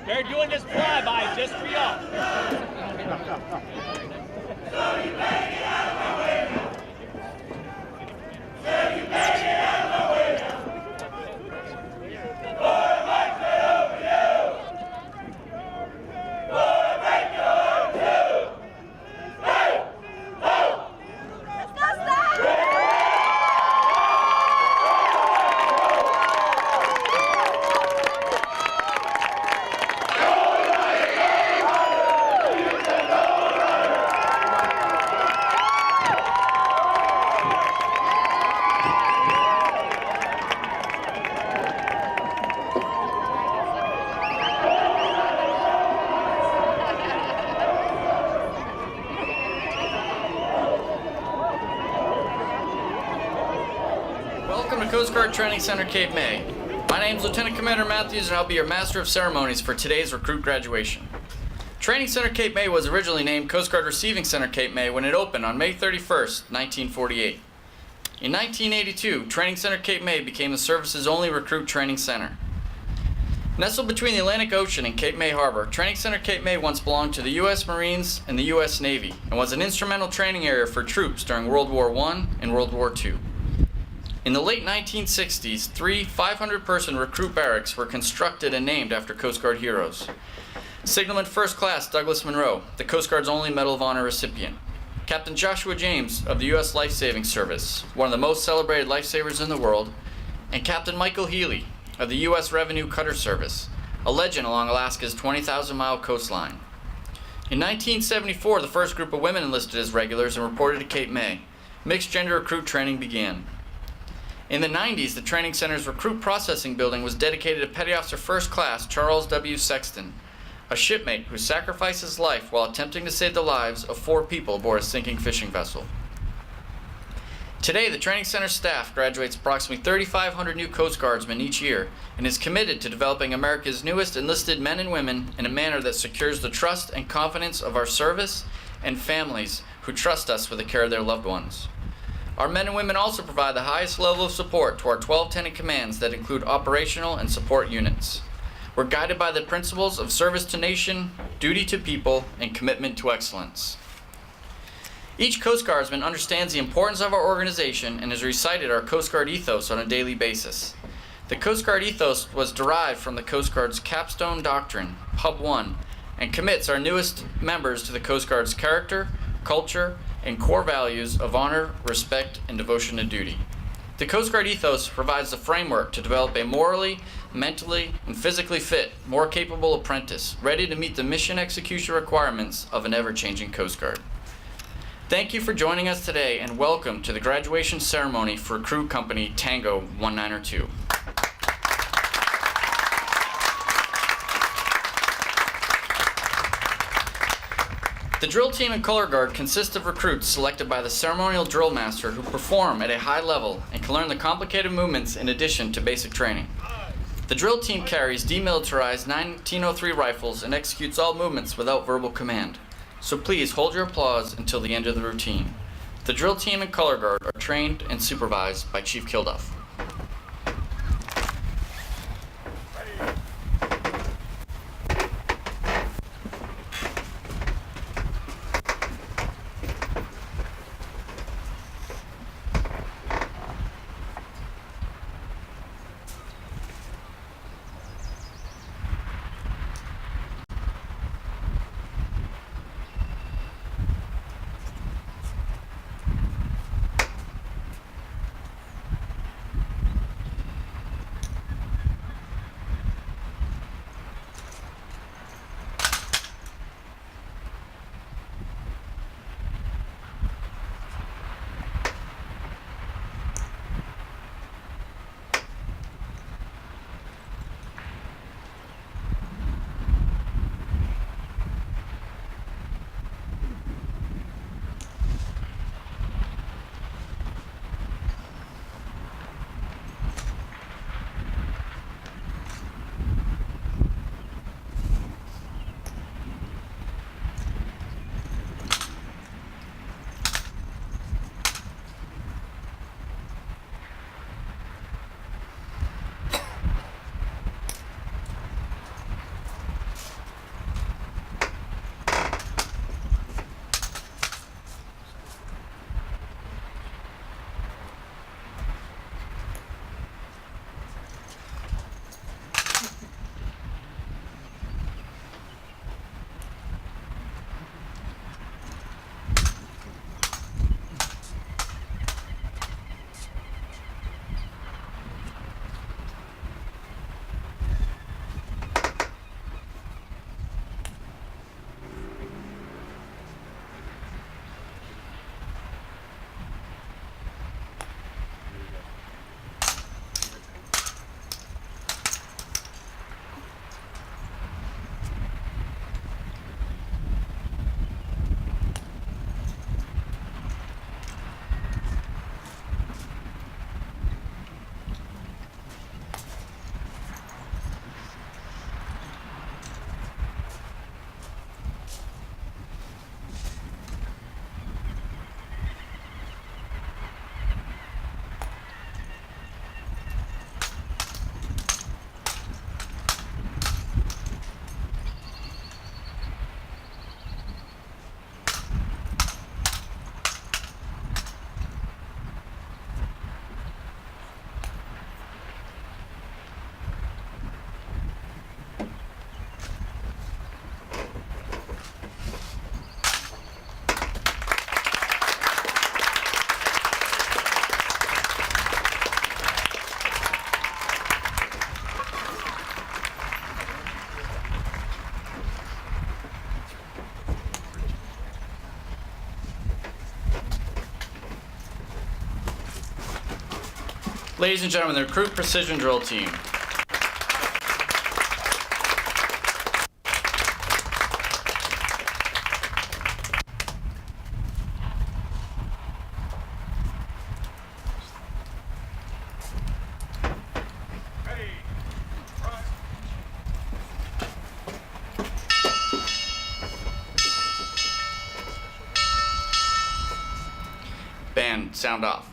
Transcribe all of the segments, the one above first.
They're doing this flyby just for y'all. Welcome to Coast Guard Training Center, Cape May. My name is Lieutenant Commander Matthews, and I'll be your Master of Ceremonies for today's recruit graduation. Training Center Cape May was originally named Coast Guard Receiving Center Cape May when it opened on May 31st, 1948. In 1982, Training Center Cape May became the service's only recruit training center. Nestled between the Atlantic Ocean and Cape May Harbor, Training Center Cape May once belonged to the U.S. Marines and the U.S. Navy and was an instrumental training area for troops during World War I and World War II. In the late 1960s, three 500-person recruit barracks were constructed and named after Coast Guard heroes. Signalman First Class Douglas Monroe, the Coast Guard's only Medal of Honor recipient. Captain Joshua James of the U.S. Life Saving Service, one of the most celebrated lifesavers in the world. And Captain Michael Healy of the U.S. Revenue Cutter Service, a legend along Alaska's 20,000-mile coastline. In 1974, the first group of women enlisted as regulars and reported to Cape May. Mixed gender recruit training began. In the 90s, the training center's recruit processing building was dedicated to Petty Officer First Class Charles W. Sexton, a shipmate who sacrificed his life while attempting to save the lives of 4 people aboard a sinking fishing vessel. Today, the training center staff graduates approximately 3,500 new Coast Guardsmen each year and is committed to developing America's newest enlisted men and women in a manner that secures the trust and confidence of our service and families who trust us with the care of their loved ones. Our men and women also provide the highest level of support to our 12 tenant commands that include operational and support units. We're guided by the principles of service to nation, duty to people, and commitment to excellence. Each Coast Guardsman understands the importance of our organization and has recited our Coast Guard ethos on a daily basis. The Coast Guard ethos was derived from the Coast Guard's capstone doctrine, Hub 1, and commits our newest members to the Coast Guard's character, culture, and core values of honor, respect, and devotion to duty. The Coast Guard ethos provides the framework to develop a morally, mentally, and physically fit, more capable apprentice, ready to meet the mission execution requirements of an ever-changing Coast Guard. Thank you for joining us today, and welcome to the graduation ceremony for Crew Company TANGO 1902. The drill team and color guard consist of recruits selected by the ceremonial drill master who perform at a high level and can learn the complicated movements in addition to basic training. The drill team carries demilitarized 1903 rifles and executes all movements without verbal command. So please hold your applause until the end of the routine. The drill team and color guard are trained and supervised by Chief Kilduff. Ladies and gentlemen, the Recruit Precision Drill Team. Band, sound off.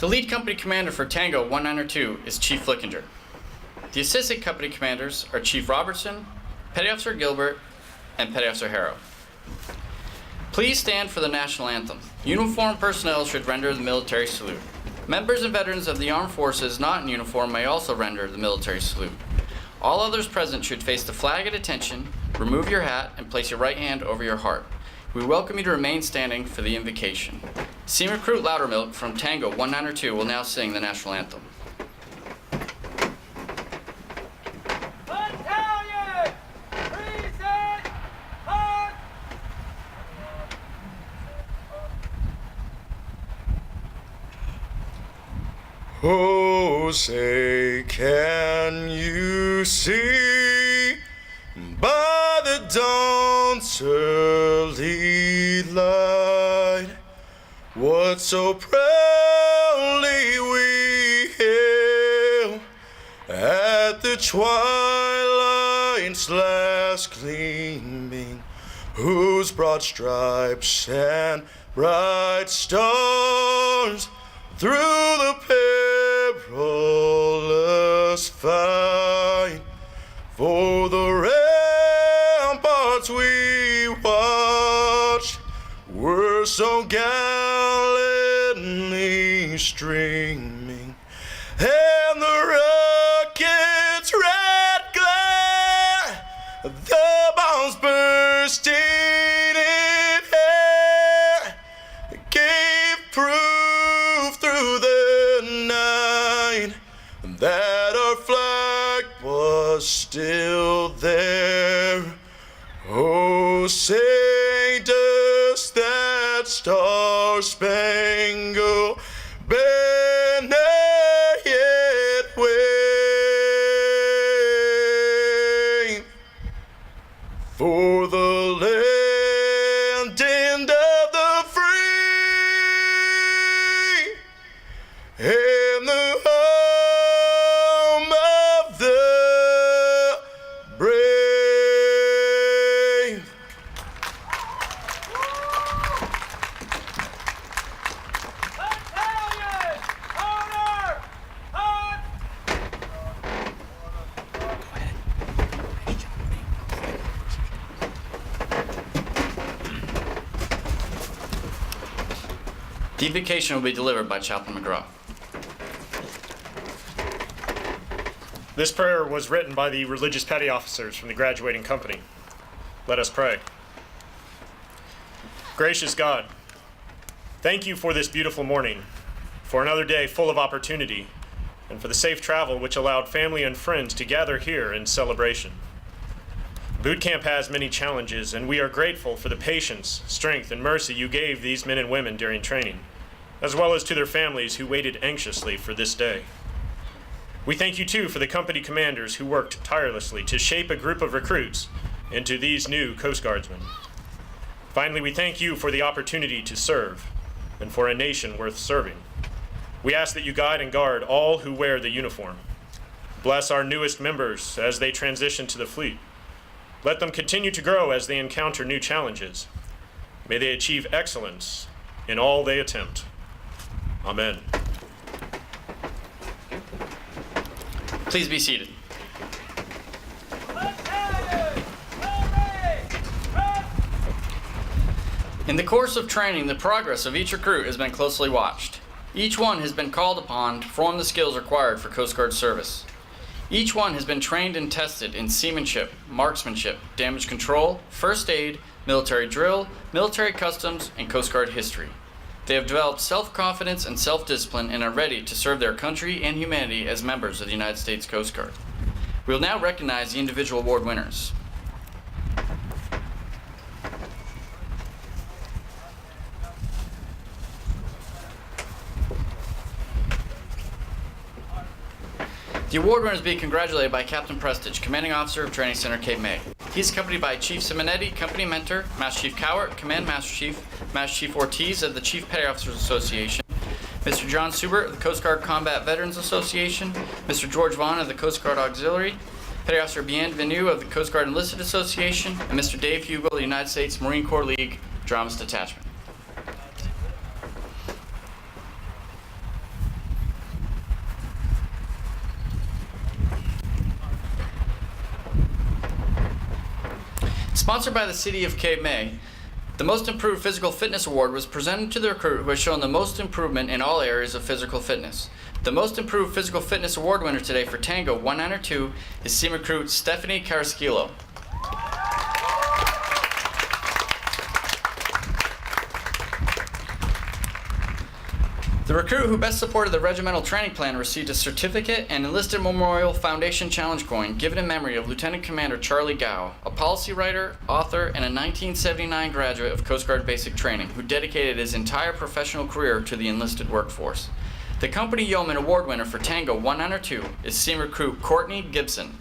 The lead company commander for Tango 192 is Chief Flickinger. The assistant company commanders are Chief Robertson, Petty Officer Gilbert, and Petty Officer Harrow. Please stand for the national anthem. Uniformed personnel should render the military salute. Members and veterans of the armed forces not in uniform may also render the military salute. All others present should face the flag at attention, remove your hat, and place your right hand over your heart. We welcome you to remain standing for the invocation. Senior Recruit Loudermilk from Tango 192 will now sing the national anthem. Battalion! Present! March! Oh, say, can you see by the dawn's early light what so proudly we hailed twilight's last gleaming, whose broad stripes and bright stars through the perilous fight for the ramparts we watched were so gallantly streaming, and the rocket's red glare, the bombs bursting in air, gave proof through the night that our flag was still there. Oh, say does that star-spangled banner yet wave for the land and of the free and the home of the brave. Battalion! Order! On! The invocation will be delivered by Chaplain McGraw. This prayer was written by the religious petty officers from the graduating company. Let us pray. Gracious God, thank you for this beautiful morning, for another day full of opportunity, and for the safe travel which allowed family and friends to gather here in celebration. Boot camp has many challenges, and we are grateful for the patience, strength, and mercy you gave these men and women during training, as well as to their families who waited anxiously for this day. We thank you, too, for the company commanders who worked tirelessly to shape a group of recruits into these new Coast Guardsmen. Finally, we thank you for the opportunity to serve and for a nation worth serving. We ask that you guide and guard all who wear the uniform. Bless our newest members as they transition to the fleet. Let them continue to grow as they encounter new challenges. May they achieve excellence in all they attempt. Amen. Please be seated. Battalion! Ready! Run! In the course of training, the progress of each recruit has been closely watched. Each one has been called upon to perform the skills required for Coast Guard service. Each one has been trained and tested in seamanship, marksmanship, damage control, first aid, military drill, military customs, and Coast Guard history. They have developed self-confidence and self-discipline and are ready to serve their country and humanity as members of the United States Coast Guard. We will now recognize the individual award winners. The award winners being congratulated by Captain Prestige, Commanding Officer of Training Center Cape May. He's accompanied by Chief Simonetti, Company Mentor, Master Chief Cowart, Command Master Chief Ortiz of the Chief Petty Officers Association, Mr. John Subert of the Coast Guard Combat Veterans Association, Mr. George Vaughn of the Coast Guard Auxiliary, Petty Officer Bien Venu of the Coast Guard Enlisted Association, and Mr. Dave Hugel of the United States Marine Corps League Dramas Detachment. Sponsored by the City of Cape May, the Most Improved Physical Fitness Award was presented to the recruit who has shown the most improvement in all areas of physical fitness. The Most Improved Physical Fitness Award winner today for Tango 192 is Seam Recruit Stephanie Carrasquillo. The recruit who best supported the regimental training plan received a certificate and Enlisted Memorial Foundation Challenge coin given in memory of Lieutenant Commander Charlie Gow, a policy writer, author, and a 1979 graduate of Coast Guard Basic Training who dedicated his entire professional career to the enlisted workforce. The Company Yeoman Award winner for Tango 192 is Seam Recruit Courtney Gibson.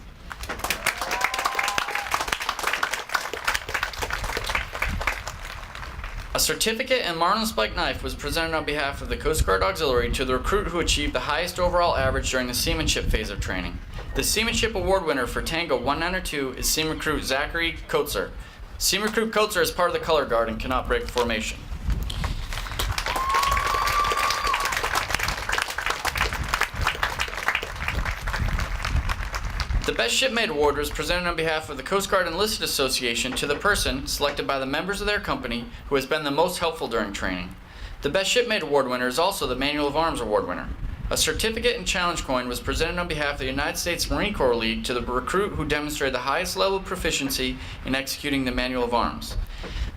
A certificate and marlin spike knife was presented on behalf of the Coast Guard Auxiliary to the recruit who achieved the highest overall average during the seamanship phase of training. The Seamanship Award winner for Tango 192 is Seaman Recruit Zachary Kotzer. Seaman Recruit Kotzer is part of the color guard and cannot break formation. The Best Shipmate Award was presented on behalf of the Coast Guard Enlisted Association to the person selected by the members of their company who has been the most helpful during training. The Best Shipmate Award winner is also the Manual of Arms Award winner. A certificate and challenge coin was presented on behalf of the United States Marine Corps League to the recruit who demonstrated the highest level of proficiency in executing the Manual of Arms.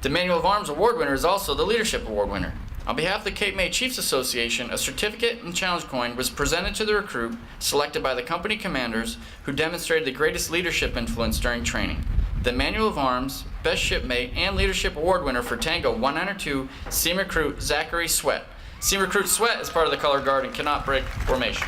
The Manual of Arms Award winner is also the Leadership Award winner. On behalf of the Cape May Chiefs Association, a certificate and challenge coin was presented to the recruit selected by the company commanders who demonstrated the greatest leadership influence during training. The Manual of Arms, Best Shipmate, and Leadership Award winner for Tango 192, Seaman Recruit Zachary Sweat. Seaman Recruit Sweat is part of the color guard and cannot break formation.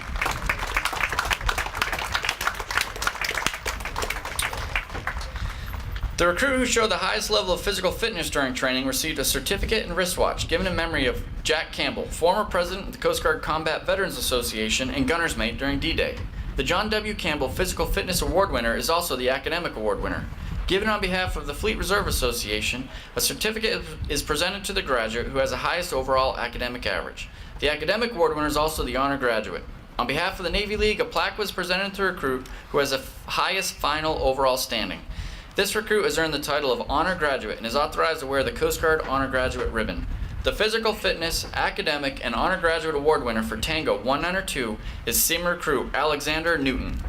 The recruit who showed the highest level of physical fitness during training received a certificate and wristwatch given in memory of Jack Campbell, former president of the Coast Guard Combat Veterans Association and gunner's mate during D-Day. The John W. Campbell Physical Fitness Award winner is also the academic award winner. Given on behalf of the Fleet Reserve Association, a certificate is presented to the graduate who has the highest overall academic average. The academic award winner is also the honor graduate. On behalf of the Navy League, a plaque was presented to the recruit who has the highest final overall standing. This recruit has earned the title of Honor Graduate and is authorized to wear the Coast Guard Honor Graduate ribbon. The Physical Fitness, Academic, and Honor Graduate Award winner for Tango 192 is Seaman Recruit Alexander Newton.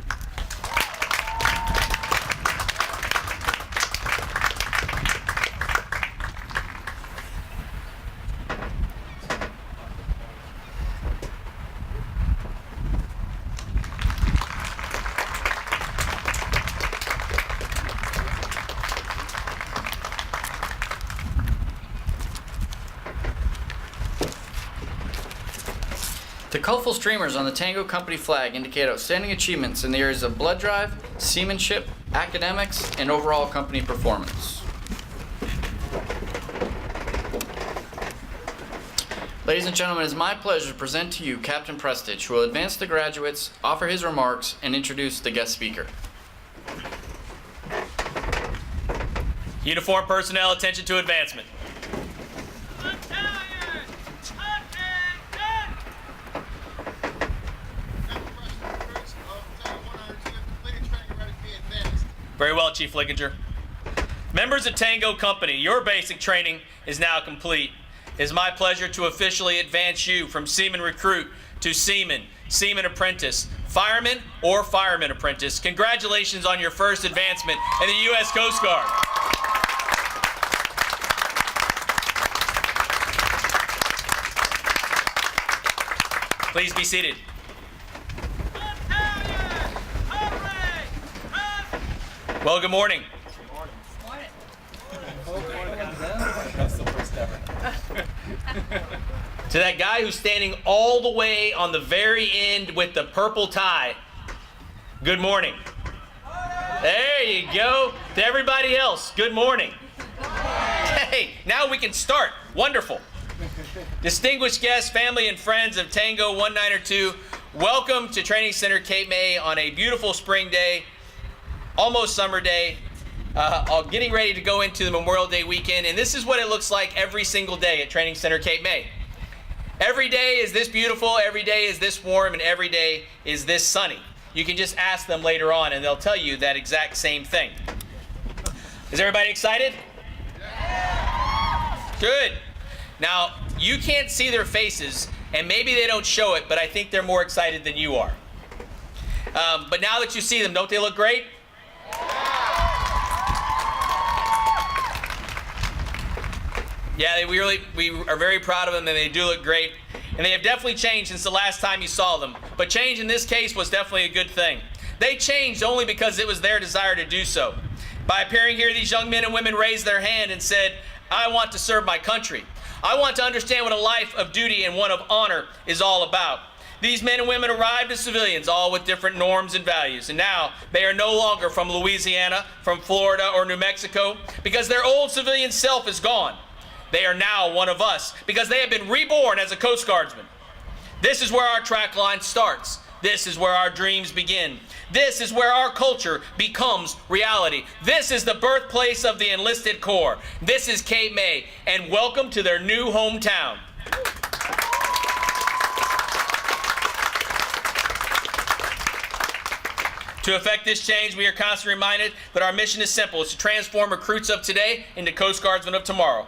The colorful streamers on the Tango Company flag indicate outstanding achievements in the areas of blood drive, seamanship, academics, and overall company performance. Ladies and gentlemen, it is my pleasure to present to you Captain Prestige, who will advance the graduates, offer his remarks, and introduce the guest speaker. Uniform personnel, attention to advancement. Very well, Chief Lickinger. Members of Tango Company, your basic training is now complete. It is my pleasure to officially advance you from Seaman Recruit to Seaman, Seaman Apprentice, Fireman, or Fireman Apprentice. Congratulations on your first advancement in the U.S. Coast Guard. Please be seated. Well, good morning. To that guy who's standing all the way on the very end with the purple tie, good morning. There you go. To everybody else, good morning. Hey, now we can start. Wonderful. Distinguished guests, family, and friends of Tango 192, welcome to Training Center Cape May on a beautiful spring day. Almost summer day, getting ready to go into the Memorial Day weekend, and this is what it looks like every single day at Training Center Cape May. Every day is this beautiful, every day is this warm, and every day is this sunny. You can just ask them later on and they'll tell you that exact same thing. Is everybody excited? Yeah. Good. Now, you can't see their faces, and maybe they don't show it, but I think they're more excited than you are. But now that you see them, don't they look great? Yeah, we are very proud of them, and they do look great. And they have definitely changed since the last time you saw them. But change in this case was definitely a good thing. They changed only because it was their desire to do so. By appearing here, these young men and women raised their hand and said, I want to serve my country. I want to understand what a life of duty and one of honor is all about. These men and women arrived as civilians, all with different norms and values. And now they are no longer from Louisiana, from Florida, or New Mexico, because their old civilian self is gone. They are now one of us, because they have been reborn as a Coast Guardsman. This is where our track line starts. This is where our dreams begin. This is where our culture becomes reality. This is the birthplace of the enlisted corps. This is Cape May, and welcome to their new hometown. To effect this change, we are constantly reminded that our mission is simple. It's to transform recruits of today into Coast Guardsmen of tomorrow.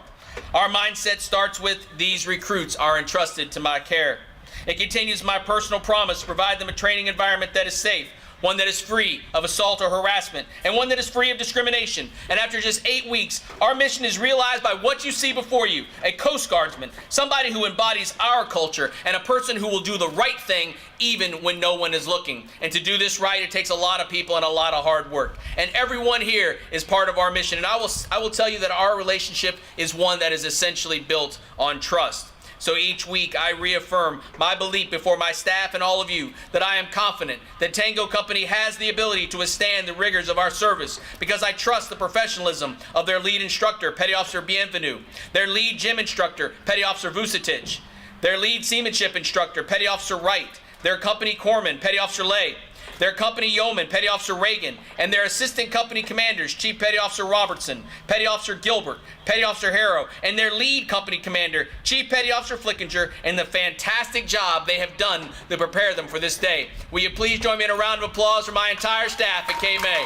Our mindset starts with these recruits are entrusted to my care. It continues my personal promise to provide them a training environment that is safe, one that is free of assault or harassment, and one that is free of discrimination. And after just 8 weeks, our mission is realized by what you see before you, a Coast Guardsman, somebody who embodies our culture, and a person who will do the right thing even when no one is looking. And to do this right, it takes a lot of people and a lot of hard work. And everyone here is part of our mission. And I will tell you that our relationship is one that is essentially built on trust. So each week I reaffirm my belief before my staff and all of you that I am confident that Tango Company has the ability to withstand the rigors of our service because I trust the professionalism of their lead instructor, Petty Officer Bienvenu, their lead gym instructor, Petty Officer Vucetich, their lead seamanship instructor, Petty Officer Wright, their company corpsman, Petty Officer Lay, their company yeoman, Petty Officer Reagan, and their assistant company commanders, Chief Petty Officer Robertson, Petty Officer Gilbert, Petty Officer Harrow, and their lead company commander, Chief Petty Officer Flickinger, and the fantastic job they have done to prepare them for this day. Will you please join me in a round of applause for my entire staff at K-May?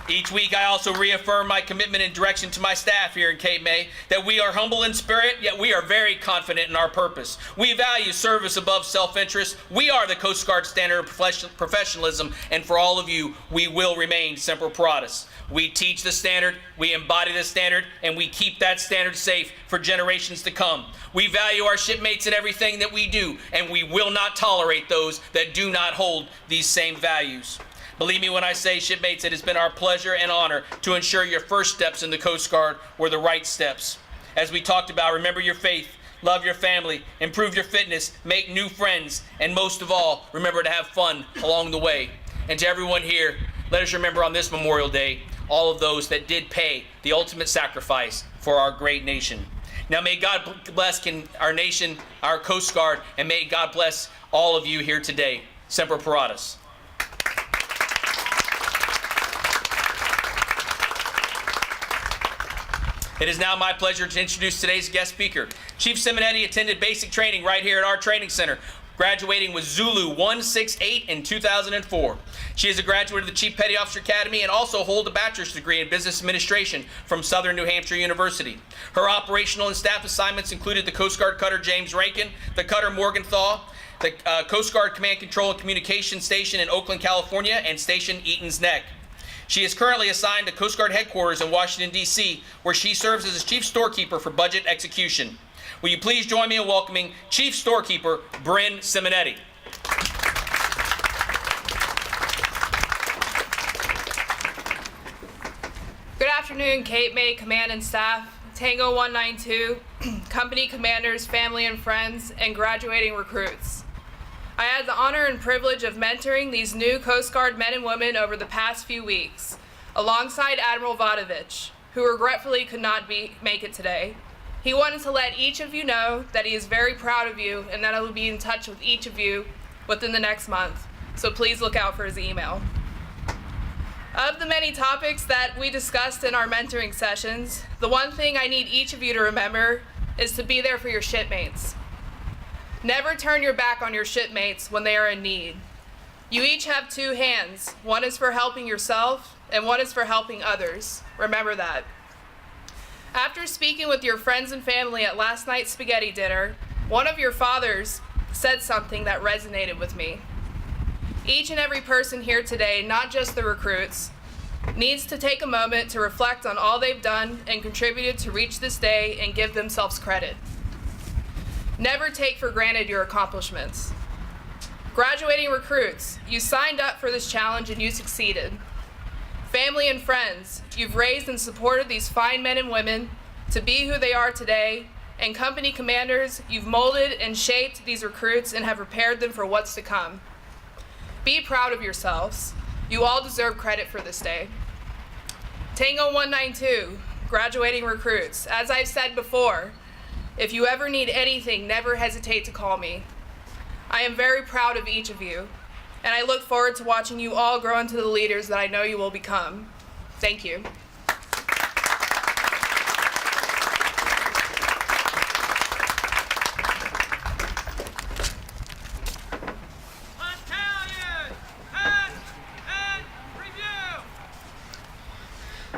Each week, I also reaffirm my commitment and direction to my staff here in Cape May that we are humble in spirit, yet we are very confident in our purpose. We value service above self-interest. We are the Coast Guard standard of professionalism, and for all of you, we will remain Semper Paratus. We teach the standard, we embody the standard, and we keep that standard safe for generations to come. We value our shipmates in everything that we do, and we will not tolerate those that do not hold these same values. Believe me when I say, shipmates, it has been our pleasure and honor to ensure your first steps in the Coast Guard were the right steps. As we talked about, remember your faith, love your family, improve your fitness, make new friends, and most of all, remember to have fun along the way. And to everyone here, let us remember on this Memorial Day all of those that did pay the ultimate sacrifice for our great nation. Now may God bless our nation, our Coast Guard, and may God bless all of you here today. Semper Paratus. It is now my pleasure to introduce today's guest speaker. Chief Simonetti attended basic training right here at our training center, graduating with Zulu 168 in 2004. She is a graduate of the Chief Petty Officer Academy and also holds a bachelor's degree in business administration from Southern New Hampshire University. Her operational and staff assignments included the Coast Guard cutter James Rankin, the cutter Morgenthau, the Coast Guard Command Control and Communication Station in Oakland, California, and Station Eaton's Neck. She is currently assigned to Coast Guard headquarters in Washington, D.C., where she serves as chief storekeeper for budget execution. Will you please join me in welcoming Chief Storekeeper Bryn Simonetti. Good afternoon, Cape May Command and Staff, Tango 192, company commanders, family and friends, and graduating recruits. I had the honor and privilege of mentoring these new Coast Guard men and women over the past few weeks, alongside Admiral Vodovich, who regretfully could not make it today. He wanted to let each of you know that he is very proud of you and that I will be in touch with each of you within the next month, so please look out for his email. Of the many topics that we discussed in our mentoring sessions, the one thing I need each of you to remember is to be there for your shipmates. Never turn your back on your shipmates when they are in need. You each have two hands. One is for helping yourself, and one is for helping others. Remember that. After speaking with your friends and family at last night's spaghetti dinner, one of your fathers said something that resonated with me. Each and every person here today, not just the recruits, needs to take a moment to reflect on all they've done and contributed to reach this day and give themselves credit. Never take for granted your accomplishments. Graduating recruits, you signed up for this challenge and you succeeded. Family and friends, you've raised and supported these fine men and women to be who they are today, and company commanders, you've molded and shaped these recruits and have prepared them for what's to come. Be proud of yourselves. You all deserve credit for this day. Tango 192, graduating recruits, as I've said before, If you ever need anything, never hesitate to call me. I am very proud of each of you, and I look forward to watching you all grow into the leaders that I know you will become. Thank you. Battalion, and review.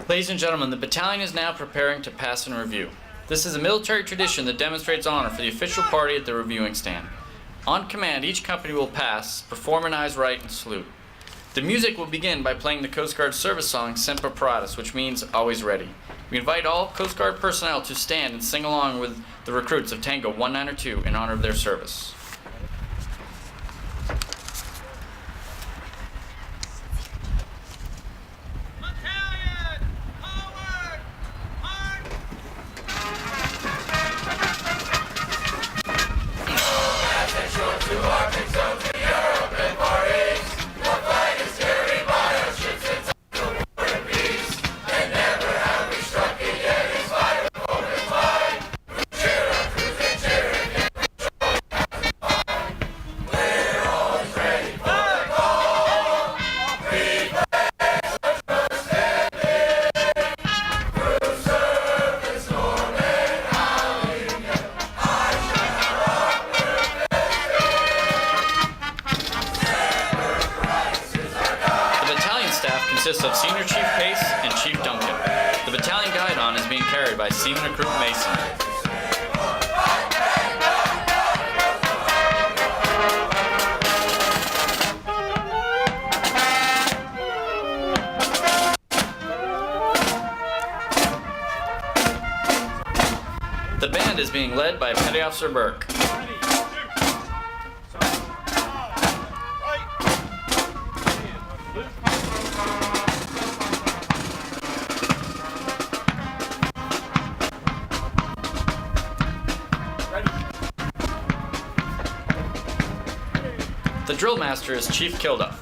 Ladies and gentlemen, the battalion is now preparing to pass and review. This is a military tradition that demonstrates honor for the official party at the reviewing stand. On command, each company will pass, perform an eyes right, and salute. The music will begin by playing the Coast Guard service song, Semper Paratus, which means always ready. We invite all Coast Guard personnel to stand and sing along with the recruits of Tango 192 in honor of their service. Battalion, forward, march. Consists of Senior Chief Pace and Chief Duncan. The battalion guidon is being carried by Seaman Recruit Mason. The band is being led by Petty Officer Burke. The drill master is Chief Kilduff.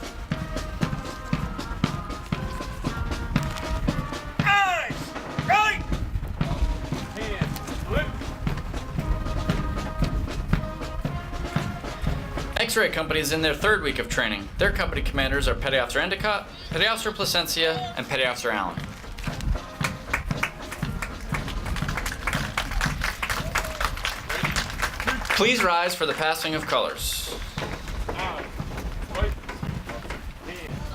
Eyes, right. Hands, flip. X-Ray Company is in their third week of training. Their company commanders are Petty Officer Endicott, Petty Officer Placencia, and Petty Officer Allen. Please rise for the passing of colors.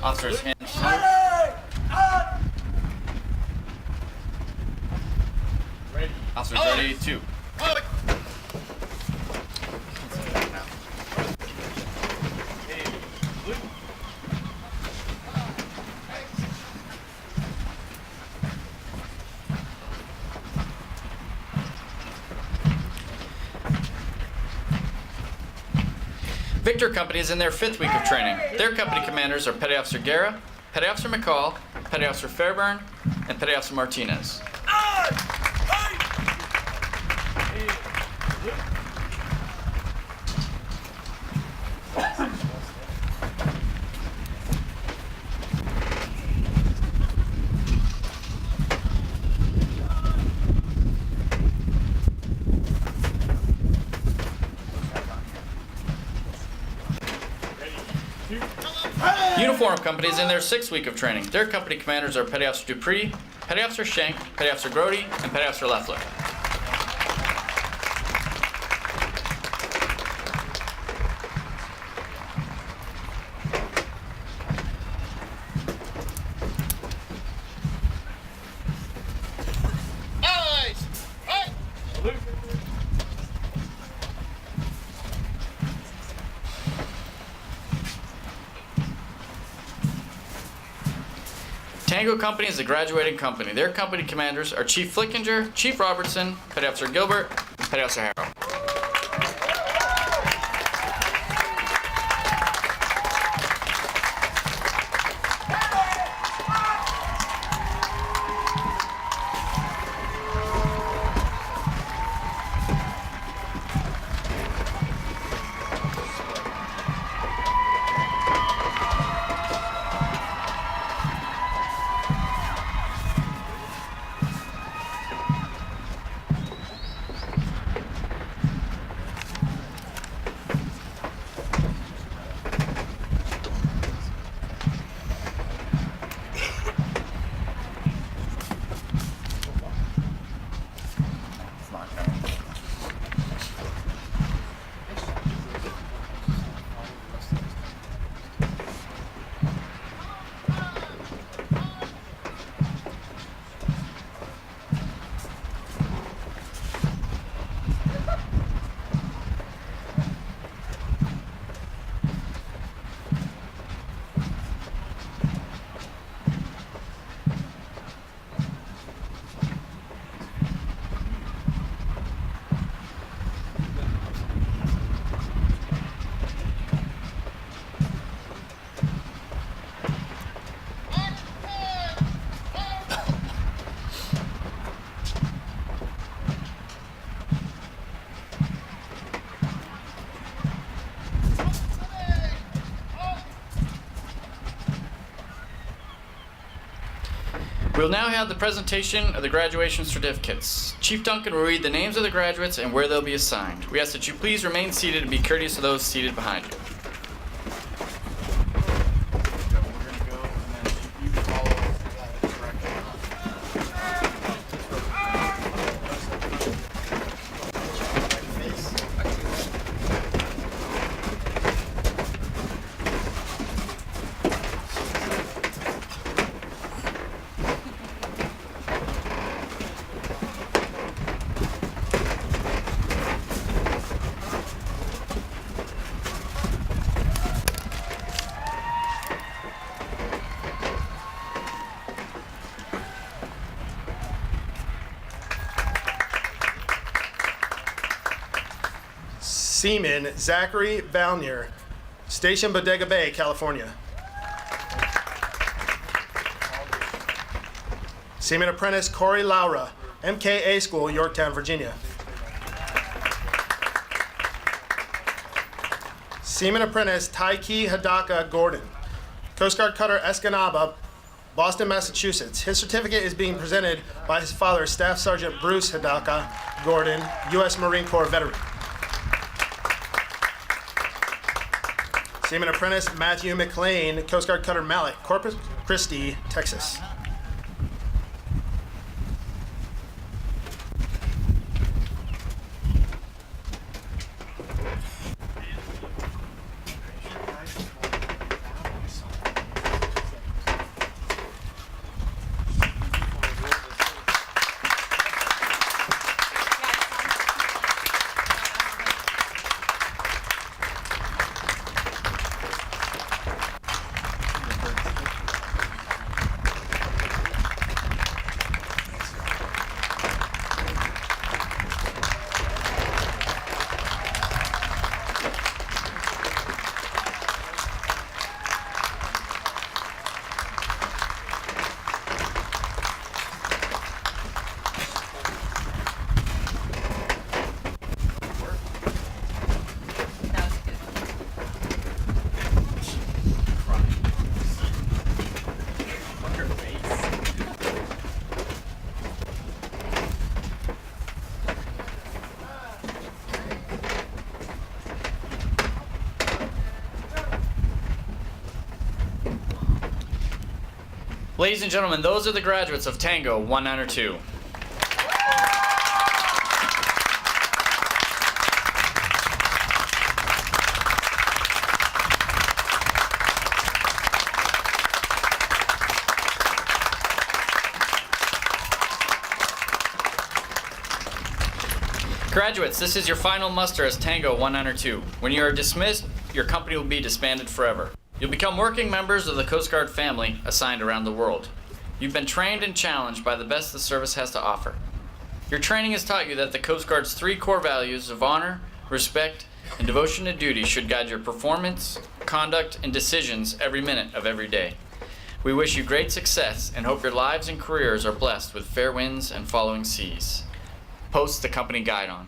Officers, hands. Officers, ready, two. Victor Company is in their fifth week of training. Their company commanders are Petty Officer Guerra, Petty Officer McCall, Petty Officer Fairburn, and Petty Officer Martinez. Uniform Company is in their sixth week of training. Their company commanders are Petty Officer Dupree, Petty Officer Schenk, Petty Officer Grody, and Petty Officer Leffler. Tango Company is a graduating company. Their company commanders are Chief Flickinger, Chief Robertson, Petty Officer Gilbert, and Petty Officer Harrow. We'll now have the presentation of the graduation certificates. Chief Duncan will read the names of the graduates and where they'll be assigned. We ask that you please remain seated and be courteous to those seated behind you. Seaman Zachary Valnier, Station Bodega Bay, California. Seaman Apprentice Corey Laura, MKA School, Yorktown, Virginia. Seaman Apprentice Taiki Hidaka-Gordon, Coast Guard Cutter Escanaba, Boston, Massachusetts. His certificate is being presented by his father, Staff Sergeant Bruce Hidaka-Gordon, U.S. Marine Corps veteran. Seaman Apprentice Matthew McLean, Coast Guard Cutter Mallet, Corpus Christi, Texas. Ladies and gentlemen, those are the graduates of Tango 192. Graduates, this is your final muster as Tango 192. When you are dismissed, your company will be disbanded forever. You'll become working members of the Coast Guard family assigned around the world. You've been trained and challenged by the best the service has to offer. Your training has taught you that the Coast Guard's 3 core values of honor, respect, and devotion to duty should guide your performance, conduct, and decisions every minute of every day. We wish you great success and hope your lives and careers are blessed with fair winds and following seas. Post the company guide on.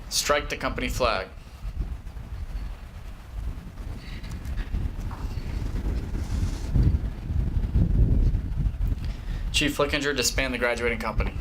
Strike the company flag. Chief Flickinger, disband the graduating company.